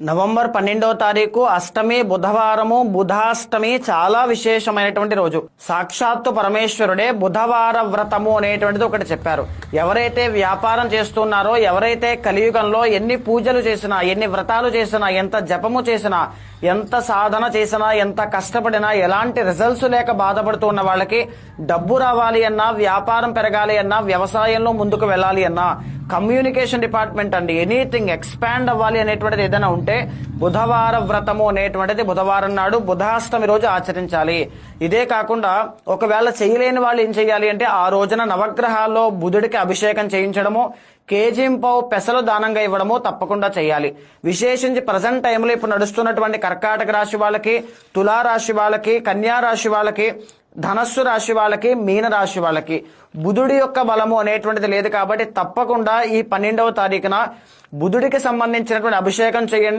November 12వ తారీఖు అష్టమి బుధవారము. బుధాష్టమి చాలా విశేషమైనటువంటి రోజు. సాక్షాత్తు పరమేశ్వరుడే బుధవార వ్రతము అనేటువంటిది ఒకటి చెప్పారు. ఎవరైతే వ్యాపారం చేస్తున్నారో, ఎవరైతే కలియుగంలో ఎన్ని పూజలు చేసినా, ఎన్ని వ్రతాలు చేసినా, ఎంత జపము చేసినా, ఎంత సాధన చేసినా, ఎంత కష్టపడినా ఎలాంటి రిజల్ట్స్ లేక బాధపడుతున్న వాళ్ళకి డబ్బు రావాలి అన్నా, వ్యాపారం పెరగాలి అన్నా, వ్యవసాయంలో ముందుకు వెళ్ళాలి అన్నా, కమ్యూనికేషన్ డిపార్ట్మెంట్ అండి, ఎనీథింగ్ ఎక్స్పాండ్ అవ్వాలి అనేటువంటిది ఏదైనా ఉంటే బుధవార వ్రతము అనేటువంటిది బుధవారం నాడు బుధాష్టమి రోజు ఆచరించాలి. ఇదే కాకుండా ఒకవేళ చేయలేని వాళ్ళు ఏం చేయాలి అంటే ఆ రోజున నవగ్రహాల్లో బుధుడికి అభిషేకం చేయించడము, కేజీంపావు పెసలు దానంగా ఇవ్వడము తప్పకుండా చేయాలి. విశేషించి ప్రజెంట్ టైంలో ఇప్పుడు నడుస్తున్నటువంటి కర్కాటక రాశి వాళ్ళకి, తులారాశి వాళ్ళకి, కన్యా రాశి వాళ్ళకి, ధనస్సు రాశి వాళ్ళకి, మీన రాశి వాళ్ళకి బుధుడి యొక్క బలము అనేటువంటిది లేదు. కాబట్టి తప్పకుండా ఈ 12వ తారీఖున బుధుడికి సంబంధించినటువంటి అభిషేకం చేయండి.